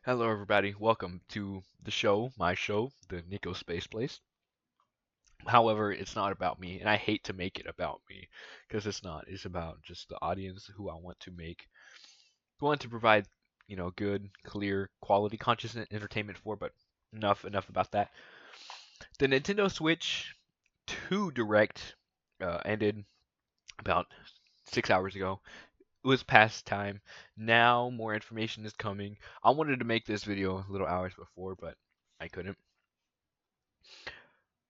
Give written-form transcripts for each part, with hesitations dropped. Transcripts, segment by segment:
Hello, everybody. Welcome to the show, my show, the Nico Space Place. However, it's not about me, and I hate to make it about me because it's not. It's about just the audience who I want to make, who I want to provide, good, clear, quality, conscious entertainment for. But enough about that. The Nintendo Switch 2 Direct ended about 6 hours ago. It was past time. Now more information is coming. I wanted to make this video a little hours before, but I couldn't.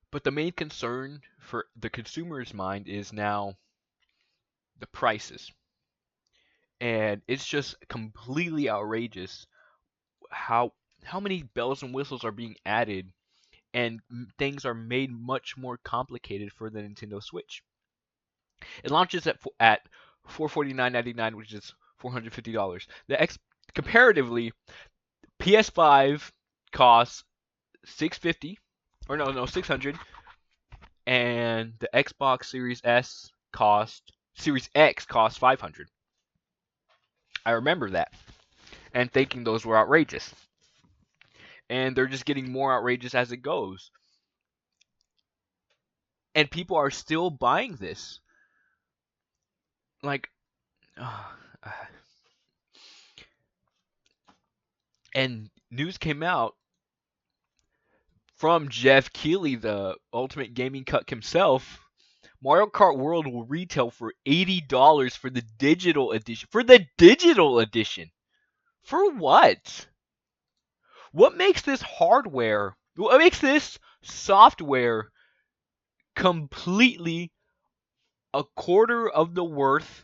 But the main concern for the consumer's mind is now the prices. And it's just completely outrageous how how many bells and whistles are being added and things are made much more complicated for the Nintendo Switch. It launches at $449.99, which is $450. The X comparatively PS5 costs 650 or no 600, and the Xbox Series X cost 500. I remember that and thinking those were outrageous. And they're just getting more outrageous as it goes. And people are still buying this. Like uh, and news came out from Jeff Keighley, the Ultimate Gaming Cuck himself. Mario Kart World will retail for $80 for the digital edition. For the digital edition. For what? What makes this hardware? What makes this software completely a quarter of the worth?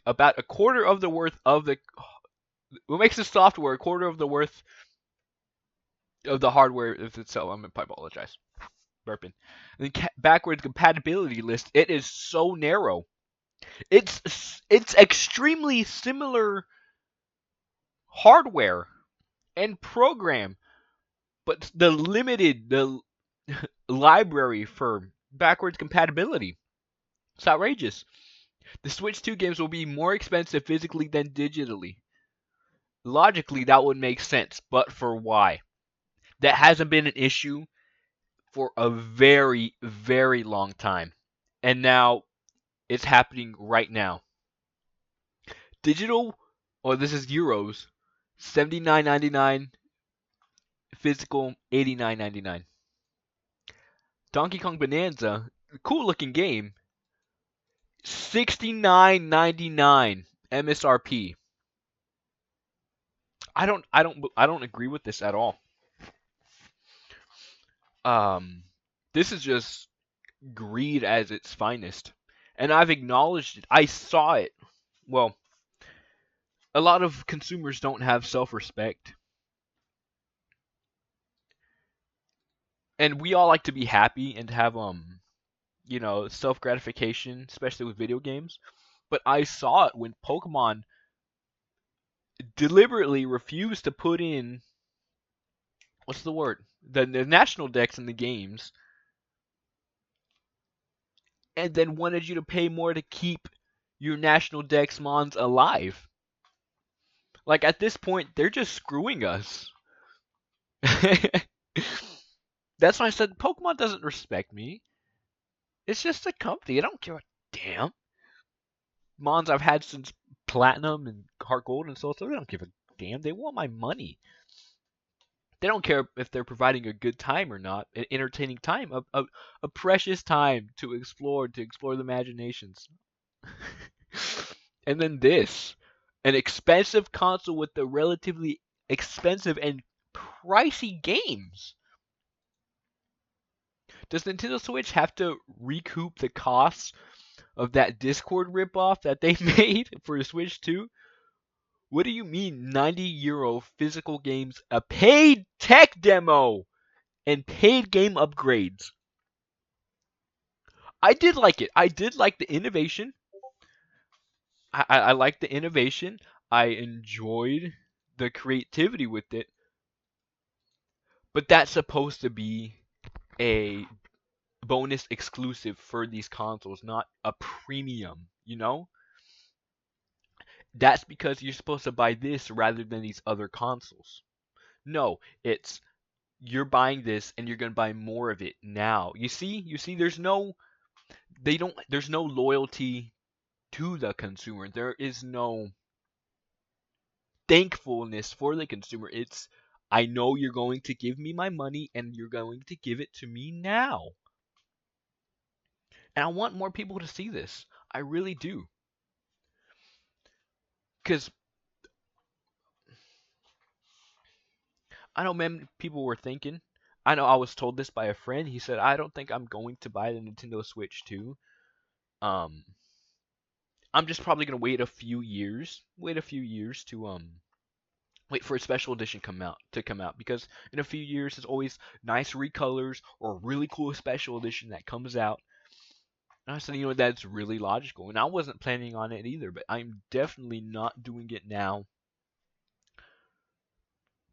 About a quarter of the worth of the. What makes the software a quarter of the worth of the hardware if itself? I apologize. Burping. The backwards compatibility list. It is so narrow. It's extremely similar hardware and program, but the library for backwards compatibility. It's outrageous. The Switch 2 games will be more expensive physically than digitally. Logically, that would make sense, but for why? That hasn't been an issue for a very, very long time. And now it's happening right now. Digital, or this is euros, 79.99. Physical, 89.99. Donkey Kong Bonanza, cool looking game, 69.99 MSRP. I don't agree with this at all. Um, this is just greed as its finest, and I've acknowledged it. I saw it. Well, a lot of consumers don't have self-respect, and we all like to be happy and have self-gratification, especially with video games. But I saw it when Pokemon deliberately refused to put in what's the word? The national decks in the games, and then wanted you to pay more to keep your national dex mons alive. Like at this point, they're just screwing us. That's why I said Pokemon doesn't respect me. It's just a company. I don't give a damn. Mons I've had since Platinum and Heart Gold and so they don't give a damn. They want my money. They don't care if they're providing a good time or not, an entertaining time, a precious time to explore the imaginations. And then this, an expensive console with the relatively expensive and pricey games. Does Nintendo Switch have to recoup the costs of that Discord ripoff that they made for the Switch 2? What do you mean 90 € physical games, a paid tech demo, and paid game upgrades? I did like it. I did like the innovation. I like the innovation. I enjoyed the creativity with it. But that's supposed to be a bonus exclusive for these consoles, not a premium, you know? That's because you're supposed to buy this rather than these other consoles. No, it's you're buying this and you're going to buy more of it now. You see there's no loyalty to the consumer. There is no thankfulness for the consumer. It's I know you're going to give me my money and you're going to give it to me now. And I want more people to see this. I really do. Cuz I know many people were thinking. I know I was told this by a friend. He said, "I don't think I'm going to buy the Nintendo Switch 2. Um I'm just probably going to wait a few years. Wait a few years to wait for a special edition come out because in a few years there's always nice recolors or a really cool special edition that comes out." And I said, that's really logical. And I wasn't planning on it either, but I'm definitely not doing it now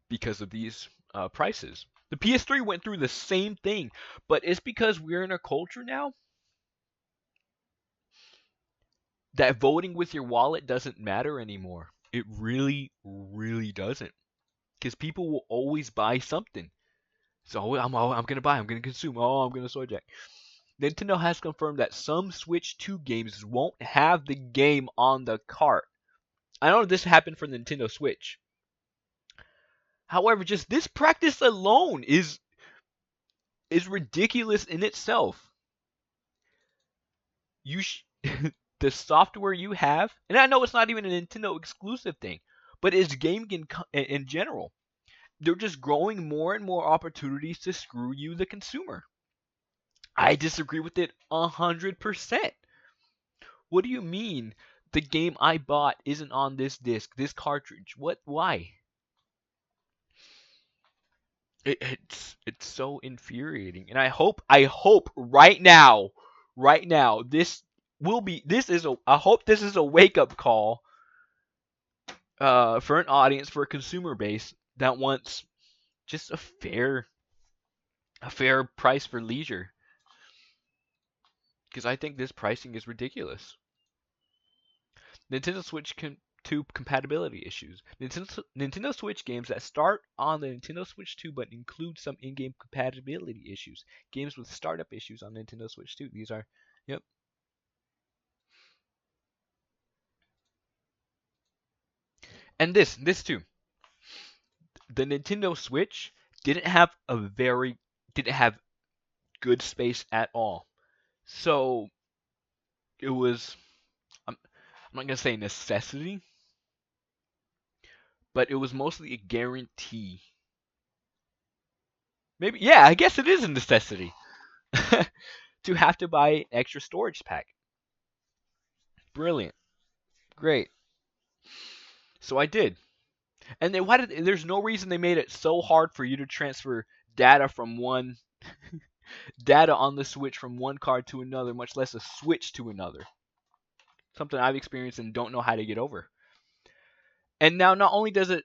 because of these prices. The PS3 went through the same thing, but it's because we're in a culture now that voting with your wallet doesn't matter anymore. It really, really doesn't. Because people will always buy something. So I'm gonna buy, I'm gonna consume, I'm gonna soy jack. Nintendo has confirmed that some Switch 2 games won't have the game on the cart. I know this happened for Nintendo Switch. However, just this practice alone is ridiculous in itself. You the software you have, and I know it's not even a Nintendo exclusive thing, but it's gaming in general. They're just growing more and more opportunities to screw you, the consumer. I disagree with it 100%. What do you mean the game I bought isn't on this disc, this cartridge? What? Why? It's so infuriating, and I hope right now, this is a I hope this is a wake up call for an audience, for a consumer base that wants just a fair price for leisure, because I think this pricing is ridiculous. Nintendo Switch 2 compatibility issues. Nintendo Switch games that start on the Nintendo Switch 2 but include some in-game compatibility issues. Games with startup issues on Nintendo Switch 2. These are, yep. And this too. The Nintendo Switch didn't have a very didn't have good space at all. So it was I'm not gonna say necessity, but it was mostly a guarantee. Maybe, yeah, I guess it is a necessity to have to buy an extra storage pack. Brilliant. Great. So I did. And then there's no reason they made it so hard for you to transfer data from one data on the Switch from one card to another, much less a switch to another. Something I've experienced and don't know how to get over. And now not only does it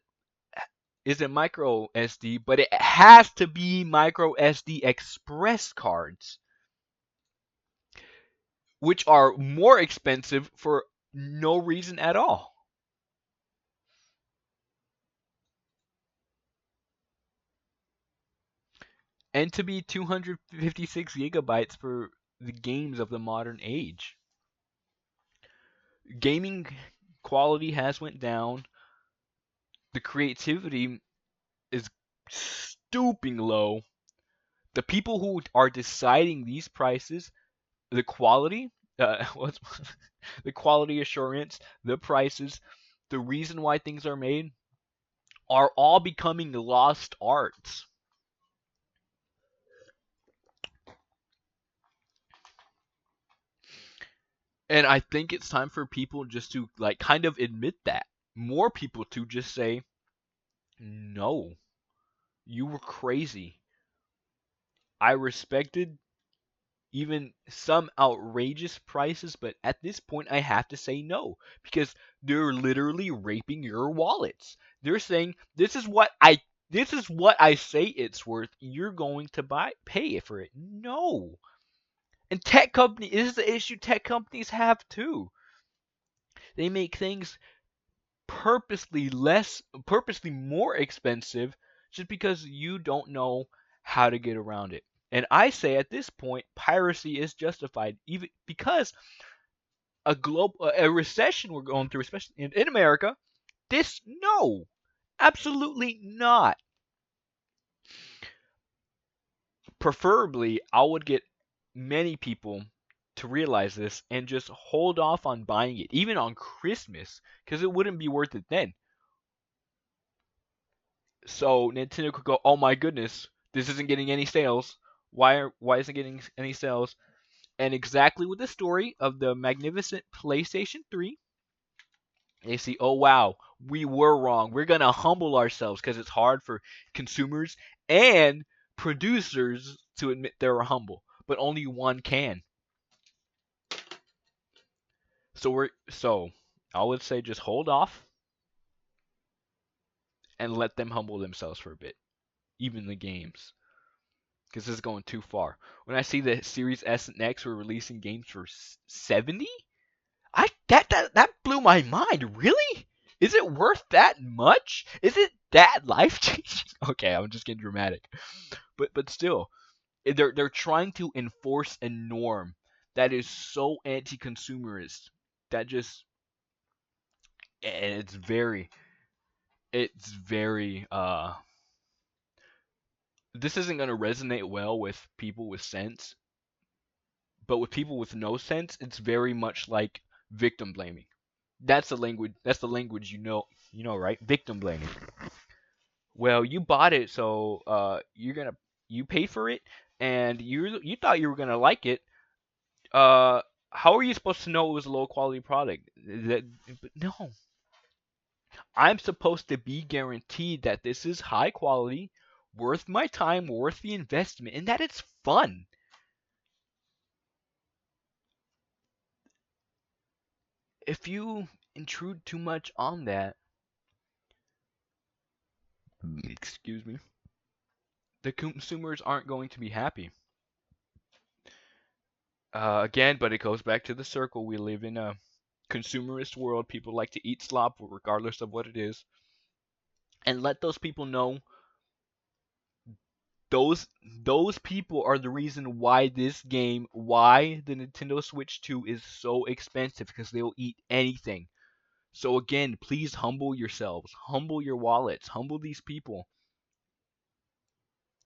is it micro SD, but it has to be micro SD express cards, which are more expensive for no reason at all. And to be 256 gigabytes for the games of the modern age. Gaming quality has went down. The creativity is stooping low. The people who are deciding these prices, the quality, what's the quality assurance, the prices, the reason why things are made, are all becoming lost arts. And I think it's time for people just to like kind of admit that. More people to just say, no, you were crazy. I respected even some outrageous prices, but at this point I have to say no because they're literally raping your wallets. They're saying this is what I say it's worth. You're going to pay for it. No. And tech company this is the issue tech companies have too. They make things purposely more expensive just because you don't know how to get around it. And I say at this point, piracy is justified, even because a recession we're going through, especially in America. This no, absolutely not. Preferably, I would get many people to realize this and just hold off on buying it, even on Christmas, because it wouldn't be worth it then. So Nintendo could go, "Oh my goodness, this isn't getting any sales. Why isn't it getting any sales?" And exactly with the story of the magnificent PlayStation 3, they see, "Oh wow, we were wrong. We're gonna humble ourselves because it's hard for consumers and producers to admit they're humble, but only one can." So I would say just hold off and let them humble themselves for a bit, even the games, because this is going too far. When I see the Series S and X were releasing games for 70, that blew my mind. Really? Is it worth that much? Is it that life changing? Okay, I'm just getting dramatic, but still, they're trying to enforce a norm that is so anti-consumerist that just and it's very this isn't going to resonate well with people with sense, but with people with no sense, it's very much like victim blaming. That's the language right? Victim blaming. Well, you bought it, so you paid for it, and you thought you were gonna like it. Uh, how are you supposed to know it was a low quality product? But no, I'm supposed to be guaranteed that this is high quality, worth my time, worth the investment, and that it's fun. If you intrude too much on that, excuse me, the consumers aren't going to be happy. Again, but it goes back to the circle. We live in a consumerist world. People like to eat slop regardless of what it is. And let those people know those people are the reason why why the Nintendo Switch 2 is so expensive because they will eat anything. So again, please humble yourselves, humble your wallets, humble these people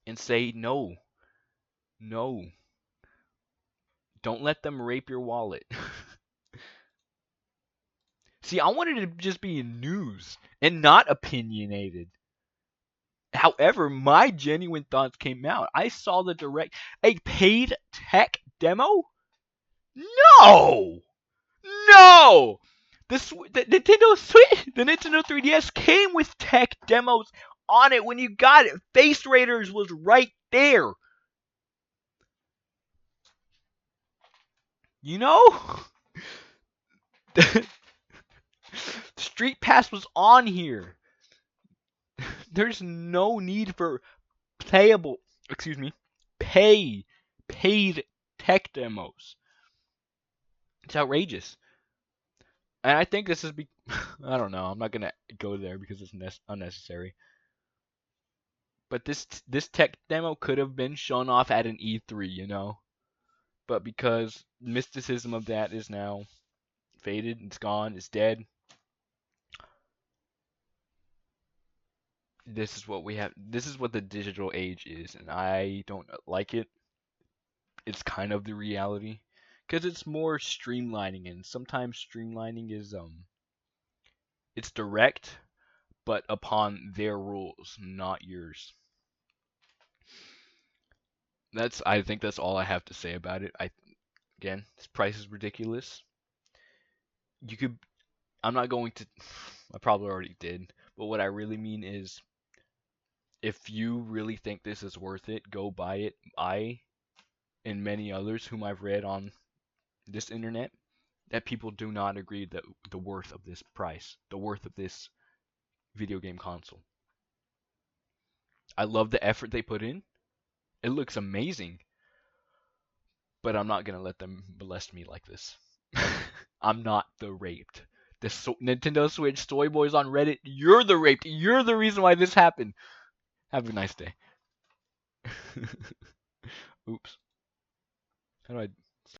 and say no. No. Don't let them rape your wallet. See, I wanted it to just be news and not opinionated. However, my genuine thoughts came out. I saw the direct a paid tech demo? No! No! The Nintendo Switch, the Nintendo 3DS came with tech demos on it when you got it. Face Raiders was right there. You know? Street Pass was on here. There's no need for playable, excuse me, pay paid tech demos. It's outrageous. And I think this is I don't know. I'm not gonna go there because it's unnecessary. But this tech demo could have been shown off at an E3, But because mysticism of that is now faded, it's gone, it's dead. This is what we have. This is what the digital age is, and I don't like it. It's kind of the reality because it's more streamlining, and sometimes streamlining is it's direct, but upon their rules, not yours. I think that's all I have to say about it. Again, this price is ridiculous. You could I'm not going to I probably already did, but what I really mean is if you really think this is worth it, go buy it. I and many others whom I've read on this internet that people do not agree that the worth of this price, the worth of this video game console. I love the effort they put in. It looks amazing, but I'm not going to let them molest me like this. I'm not the raped. Nintendo Switch Soy Boys on Reddit. You're the raped. You're the reason why this happened. Have a nice day. Oops. How do I